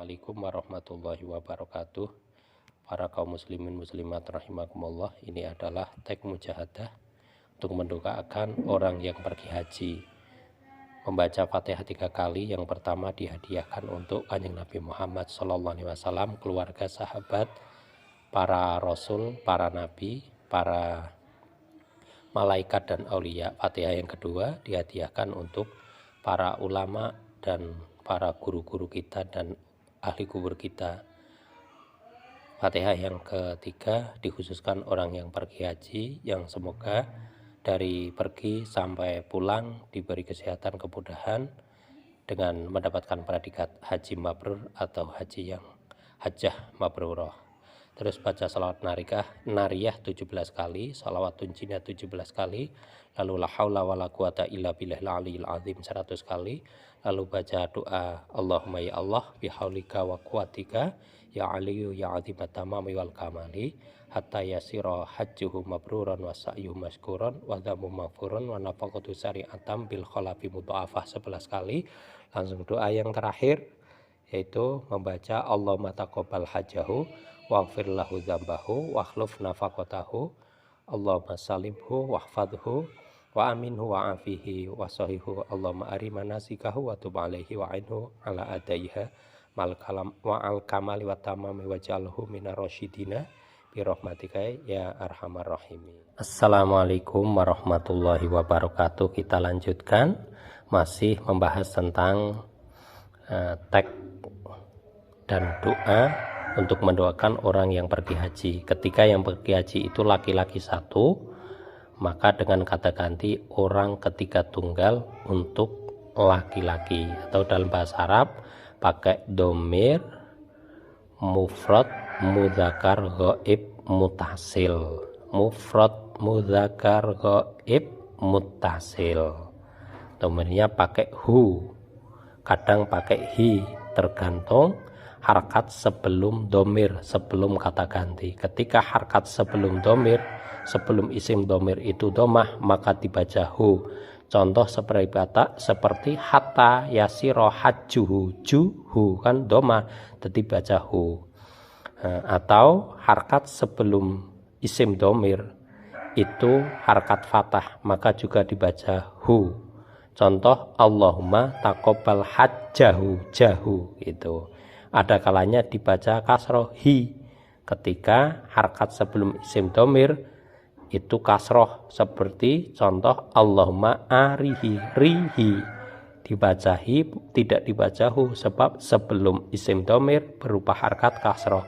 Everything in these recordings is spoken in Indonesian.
Assalamualaikum warahmatullahi wabarakatuh. Para kaum muslimin muslimat rahimakumullah, ini adalah teks mujahadah untuk mendoakan orang yang pergi haji. Membaca Fatihah 3 kali. Yang pertama dihadiahkan untuk Kanjeng Nabi Muhammad SAW, keluarga, sahabat, para rasul, para nabi, para malaikat dan aulia. Fatihah yang kedua dihadiahkan untuk para ulama dan para guru-guru kita dan ahli kubur kita. Fatihah yang ketiga dikhususkan orang yang pergi haji, yang semoga dari pergi sampai pulang diberi kesehatan, kemudahan dengan mendapatkan predikat haji mabrur atau haji yang hajjah mabrurah. Terus baca salawat nariyah 17 kali, salawat tunjinya 17 kali, lalu la haula wala quwata illa billahil aliyil azim 100 kali, lalu baca doa Allahumma ya Allah bihaulika wa quwatika ya aliyu ya azimat tamami wal kamali hatta yasira hajjuhu mabruran wa sa'yuhu maskuran wa dhammu maghfurun wa nafaqatu syari'atam bil khalafi mudha'afah 11 kali. Langsung doa yang terakhir yaitu membaca Allahumma taqabbal hajjahu waghfir lahu dzambahu wa akhlif nafaqatahu Allahumma salimhu wahfadhu wa aminhu wa afihi wa sahihu Allahumma arimana sikahu wa tub alaihi wa ainhu ala adaiha mal kalam wa al kamali wa tamami wa jalhu minar rasyidina birahmatika ya arhamar rahimin. Assalamualaikum warahmatullahi wabarakatuh. Kita lanjutkan masih membahas tentang teks dan doa untuk mendoakan orang yang pergi haji. Ketika yang pergi haji itu laki-laki satu, maka dengan kata ganti orang ketiga tunggal untuk laki-laki, atau dalam bahasa Arab pakai domir mufrad mudzakkar ghaib muttasil. Mufrad mudzakkar ghaib muttasil. Domirnya pakai hu, kadang pakai hi, tergantung harkat sebelum domir, sebelum kata ganti. Ketika harkat sebelum domir, sebelum isim domir itu domah, maka dibaca hu. Contoh seperti hatta yasiro hajjuhu, juhu kan domah, jadi baca hu. Atau harkat sebelum isim domir itu harkat fathah, maka juga dibaca hu. Contoh Allahumma taqabbal hajjahu, jahu itu. Ada kalanya dibaca kasroh hi ketika harkat sebelum isim domir itu kasroh, seperti contoh Allahumma arihi, rihi dibaca hi, tidak dibaca hu, sebab sebelum isim domir berupa harkat kasroh,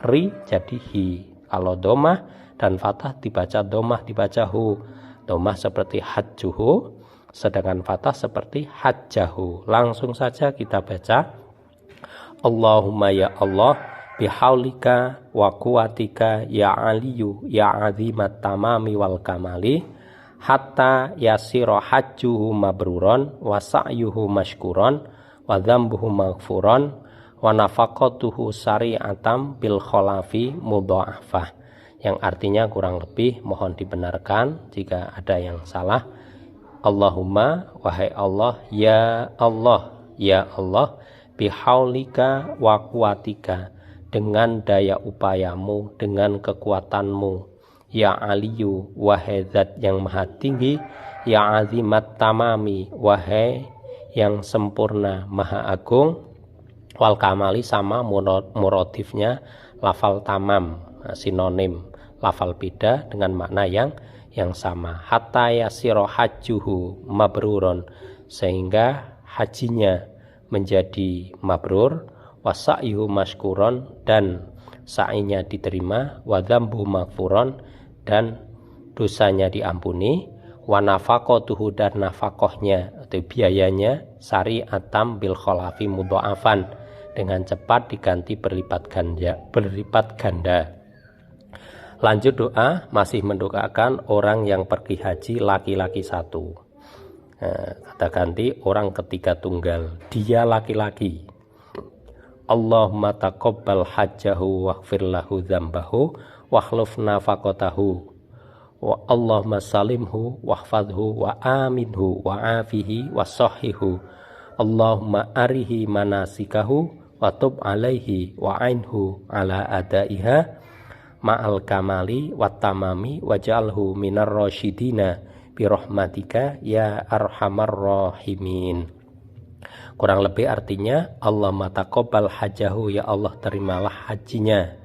ri jadi hi. Kalau domah dan fathah dibaca domah, dibaca hu. Domah seperti hajjuhu, sedangkan fathah seperti hajjahu. Langsung saja kita baca Allahumma ya Allah bihaulika wa quwatika ya aliyu ya azimat tamami wal kamali hatta yasira hajjuhu mabruron wa sa'yuhu mashkuron wa dzambuhu maghfuron wa nafaqatuhu syari'atam bil khalafi mudha'afah, yang artinya kurang lebih mohon dibenarkan jika ada yang salah. Allahumma, wahai Allah, ya Allah bihaulika wa quwatika, dengan daya upayamu, dengan kekuatanmu, ya aliyu, wahai zat yang maha tinggi, ya azimat tamami, wahai yang sempurna maha agung, wal kamali sama muradifnya lafal tamam, sinonim lafal beda dengan makna yang sama. Hatta yasiro hajjuhu mabruron, sehingga hajinya menjadi mabrur, wa sa'yuhu mashkuron, dan sa'inya diterima, wa dzambu maghfuron, dan dosanya diampuni, wa nafaqatuhu, dan nafaqohnya atau biayanya syari'atam bil khalafi mudha'afan, dengan cepat diganti berlipat ganda. Lanjut doa, masih mendoakan orang yang pergi haji laki-laki satu. Kata ganti orang ketiga tunggal, dia laki-laki. Allahumma taqabbal hajjahu waghfir lahu dzambahu wa akhlif nafaqatahu wa Allahumma salimhu wahfadhu wa aminhu wa afihi wa sahihu Allahumma arihi manasikahu wa tub alaihi wa ainhu ala adaiha ma'al kamali wat tamami waj'alhu minar rasyidina birahmatika ya arhamar rahimin. Kurang lebih artinya, Allahumma taqabbal hajahu, ya Allah terimalah hajinya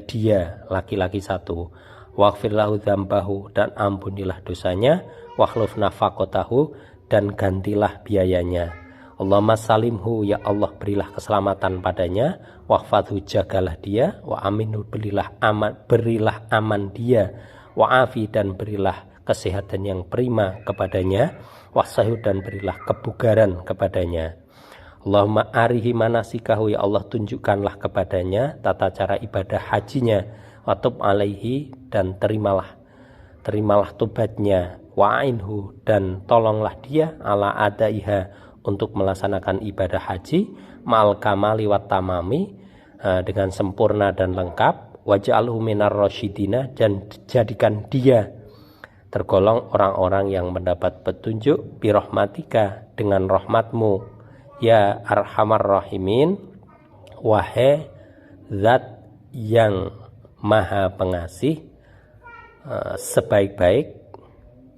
dia, laki-laki satu. Waghfir lahu dzambahu, dan ampunilah dosanya. Wakhluf nafaqatahu, dan gantilah biayanya. Allahumma salimhu, ya Allah berilah keselamatan padanya. Wahfadhu, jagalah dia. Wa aminhu, berilah aman dia. Wa afi, dan berilah kesehatan yang prima kepadanya. Wasahu, dan berilah kebugaran kepadanya. Allahumma arihi manasikahu, ya Allah tunjukkanlah kepadanya tata cara ibadah hajinya. Watub alaihi, dan terimalah tobatnya. Wa'inhu, dan tolonglah dia ala adaiha, untuk melaksanakan ibadah haji ma'al kamali wat tamami, dengan sempurna dan lengkap. Waj'alhu minar rasyidina, dan jadikan dia tergolong orang-orang yang mendapat petunjuk birahmatika, dengan rahmatmu ya arhamar rahimin, wahai zat yang maha pengasih, sebaik-baik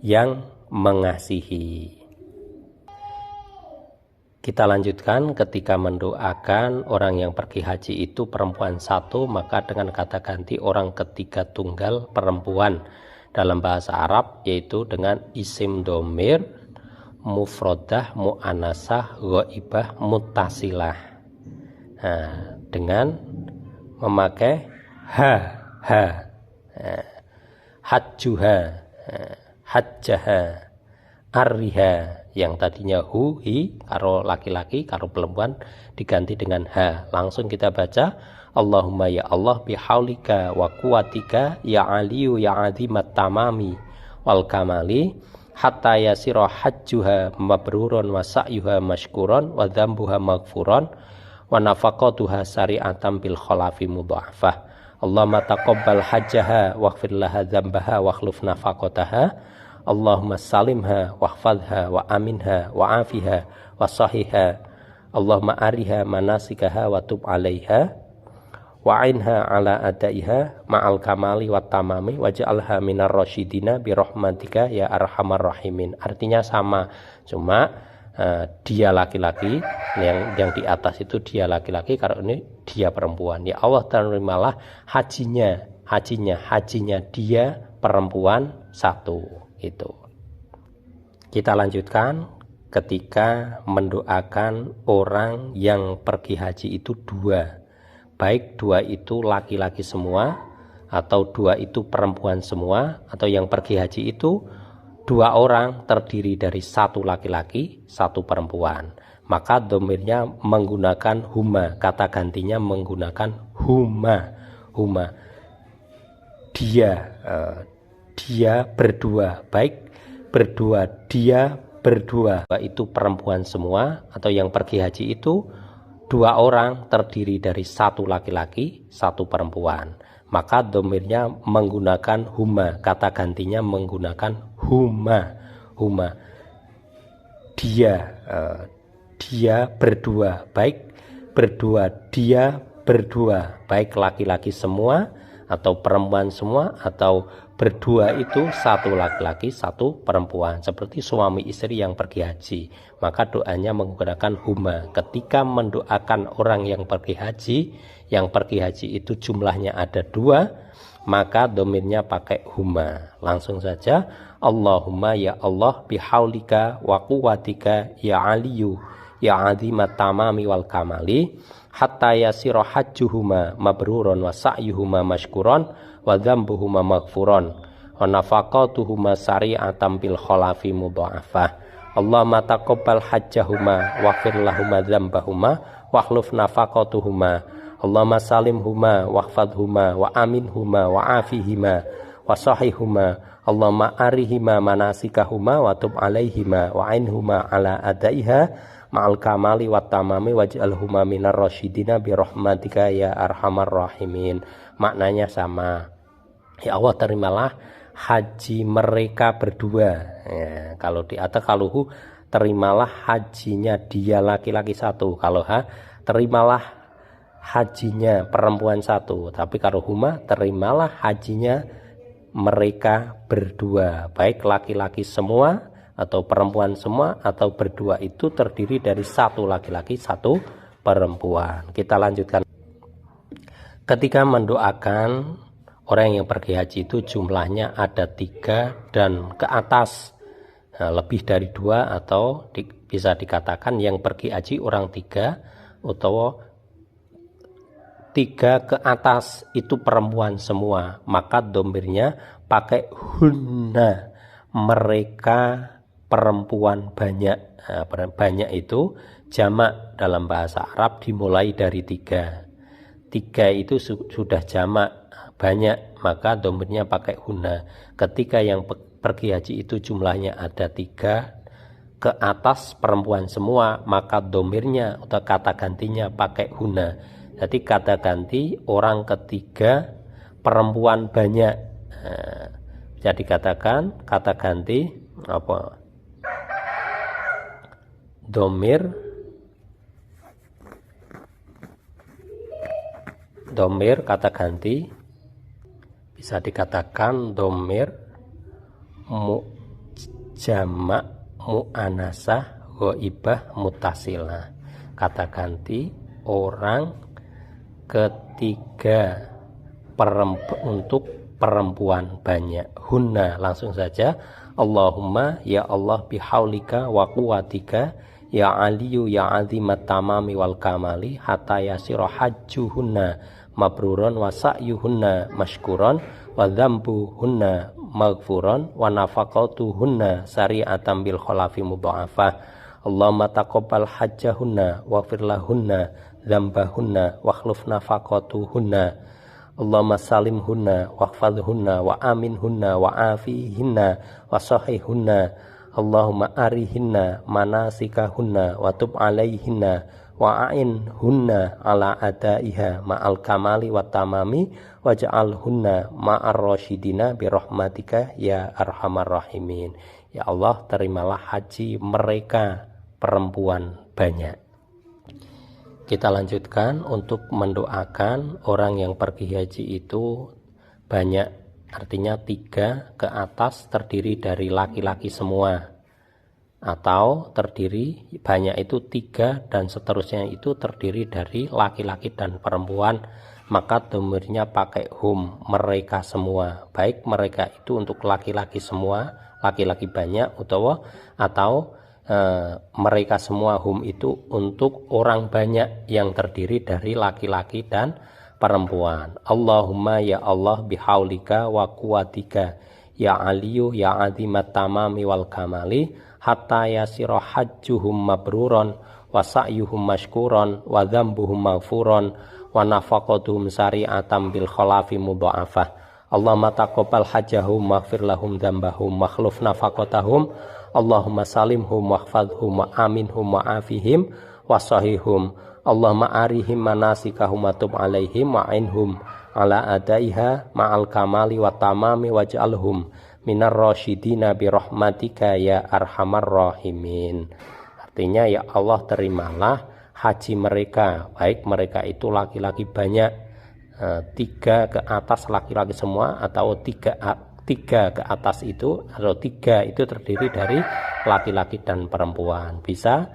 yang mengasihi. Kita lanjutkan, ketika mendoakan orang yang pergi haji itu perempuan satu, maka dengan kata ganti orang ketiga tunggal perempuan dalam bahasa Arab, yaitu dengan isim domir mufrodah mu'anasah ghaibah muttasilah, dengan memakai hajjuha, hajjaha, arriha, yang tadinya hu, hi, karo laki-laki, karo perempuan diganti dengan ha. Langsung kita baca, Allahumma ya Allah bihaulika wa quwatika ya aliyu ya azimat tamami wal kamali hatta yasira hajjuha mabrurun wa sa'yuha mashkuron wa dzambuha maghfuron wa nafaqatuha sari'atan bil khalafi mudha'afah. Allahumma taqabbal hajjaha waghfir laha dzambaha wa akhlif nafaqataha. Allahumma salimha wahfadha wa aminha wa afiha wa sahiha. Allahumma ariha manasikaha wa tub alaiha wa'inha ala adaiha ma'al kamali wat tamami waj'alha minar rasyidina birahmatika ya arhamar rahimin. Artinya sama, cuma dia laki-laki, yang di atas itu dia laki-laki, kalau ini dia perempuan. Ya Allah terimalah hajinya dia perempuan satu. Itu kita lanjutkan, ketika mendoakan orang yang pergi haji itu dua, baik dua itu laki-laki semua atau dua itu perempuan semua, atau yang pergi haji itu dua orang terdiri dari satu laki-laki satu perempuan, maka domirnya menggunakan huma, kata gantinya menggunakan huma. Dia berdua, baik berdua, dia berdua, itu perempuan semua, atau yang pergi haji itu dua orang terdiri dari satu laki-laki satu perempuan, maka domirnya menggunakan huma, kata gantinya menggunakan huma. Dia berdua, baik berdua, dia berdua, baik laki-laki semua atau perempuan semua, atau berdua itu satu laki-laki satu perempuan, seperti suami istri yang pergi haji, maka doanya menggunakan huma. Ketika mendoakan orang yang pergi haji itu jumlahnya ada dua, maka domirnya pakai huma. Langsung saja, Allahumma ya Allah bihaulika wa quwwatika ya aliyu ya azimat tamami wal kamali hatta yasira hajjuhuma mabrurun wa sa'yuhuma mashkuron wa dzambuhuma maghfuron wa nafaqatuhuma sari'atan bil khalafi mudha'afah. Allahumma taqabbal hajjahuma waghfir lahuma dzambahuma wa akhlif nafaqatuhuma. Allahumma salimhuma wahfadhuma wa aminhuma wa afihima wa sahihuma. Allahumma arihima manasikahuma wa tub alaihima wa ainhuma ala adaiha ma'al kamali wat tamami waj'alhuma minar rasyidina birahmatika ya arhamar rahimin. Maknanya sama. Ya Allah terimalah haji mereka berdua. Ya, kalau di atas kaluhu terimalah hajinya dia laki-laki satu. Kalau ha, terimalah hajinya perempuan satu. Tapi kalau huma, terimalah hajinya mereka berdua, baik laki-laki semua atau perempuan semua, atau berdua itu terdiri dari satu laki-laki satu perempuan. Kita lanjutkan. Ketika mendoakan orang yang pergi haji itu jumlahnya ada 3 dan ke atas, nah, lebih dari 2 atau bisa dikatakan yang pergi haji orang 3 atau 3 ke atas itu perempuan semua, maka domirnya pakai hunna, mereka perempuan banyak. Nah, banyak itu jamak dalam bahasa Arab dimulai dari 3 itu sudah jamak banyak, maka domirnya pakai hunna. Ketika yang pergi haji itu jumlahnya ada 3 ke atas perempuan semua, maka domirnya atau kata gantinya pakai hunna. Jadi kata ganti orang ketiga perempuan banyak. Nah, bisa dikatakan kata ganti apa? Domir kata ganti bisa dikatakan domir jamak mu'anasah ghaibah muttasilah. Kata ganti orang ketiga untuk perempuan banyak. Hunna, langsung saja. Allahumma ya Allah bihaulika wa quwwatika ya aliyu ya azimat tamami wal kamali hatta yasira hajjuhunna mabruron wa sa'yuhunna mashkuron wa dzambuhunna maghfuron wa nafaqatuhunna sari'atan bil khalafi mudha'afah. Allahumma taqabbal hajjahunna waghfir lahunna dzambahunna wa khluf nafaqatuhunna. Allahumma salimhunna wahfadhunna wa aminhunna wa afihinna wa sahihunna. Allahumma arihinna manasikahunna wa tub alaihinna wa a'inhunna ala adaiha ma'al kamali wa tamami waj'alhunna ma'ar rasyidina birahmatika ya arhamar rahimin. Ya Allah, terimalah haji mereka perempuan banyak. Kita lanjutkan untuk mendoakan orang yang pergi haji itu banyak, artinya 3 ke atas terdiri dari laki-laki semua, atau terdiri banyak itu 3 dan seterusnya itu terdiri dari laki-laki dan perempuan, maka domirnya pakai hum, mereka semua, baik mereka itu untuk laki-laki semua, laki-laki banyak, atau mereka semua hum itu untuk orang banyak yang terdiri dari laki-laki dan perempuan. Allahumma ya Allah bihaulika wa quwwatika ya aliyu ya azimat tamami wal kamali hatta yasira hajjuhum mabruron wa sa'yuhum mashkuron wa dzambuhum maghfuron wa nafaqatuhum sari'atan bil khalafi mudha'afah. Allahumma taqabbal hajjahum waghfir lahum dzambahum wa khluf nafaqatahum. Allahumma salimhum wahfadhum wa aminhum wa afihim wa sahihum. Allahumma arihim manasikahum wa tub alaihim wa ainhum ala adaiha ma'al kamali wa tamami waj'alhum minar rasyidina birahmatika ya arhamar rahimin. Artinya ya Allah, terimalah haji mereka, baik mereka itu laki-laki banyak, 3 ke atas laki-laki semua, atau 3 ke atas itu, atau 3 itu terdiri dari laki-laki dan perempuan. Bisa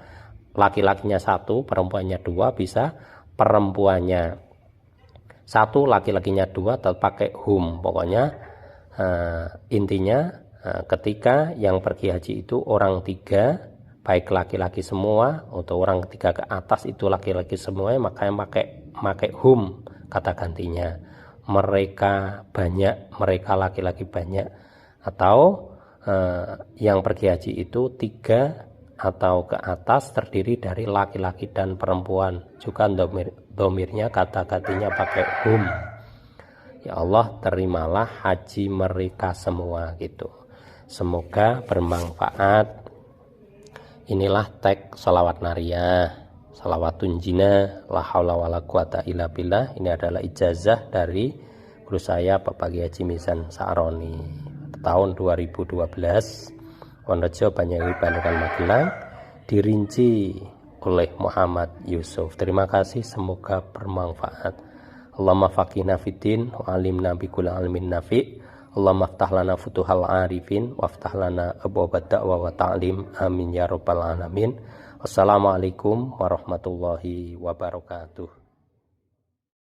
laki-lakinya 1, perempuannya 2, bisa perempuannya 1, laki-lakinya 2, atau pakai hum. Pokoknya intinya ketika yang pergi haji itu orang 3, baik laki-laki semua atau orang 3 ke atas itu laki-laki semua, makanya pakai hum kata gantinya, mereka banyak, mereka laki-laki banyak, atau yang pergi haji itu 3 atau ke atas terdiri dari laki-laki dan perempuan, juga domirnya kata gantinya pakai hum. Ya Allah, terimalah haji mereka semua gitu. Semoga bermanfaat. Inilah teks sholawat nariyah, sholawatun jina la haula wala quwata illa billah. Ini adalah ijazah dari guru saya Bapak Kiai Haji Mizan Sa'roni tahun 2012, Wonorejo, Banyuwangi, Bandungan, Magelang. dirinci oleh Muhammad Yusuf. Terima kasih, semoga bermanfaat. Allahumma faqihna fiddin wa alimna bi kulli ilmin nafi'. Allahumma aftah lana futuhal arifin waftah lana abwaabad da'wa wa ta'lim. Amin ya rabbal alamin. Wassalamualaikum warahmatullahi wabarakatuh.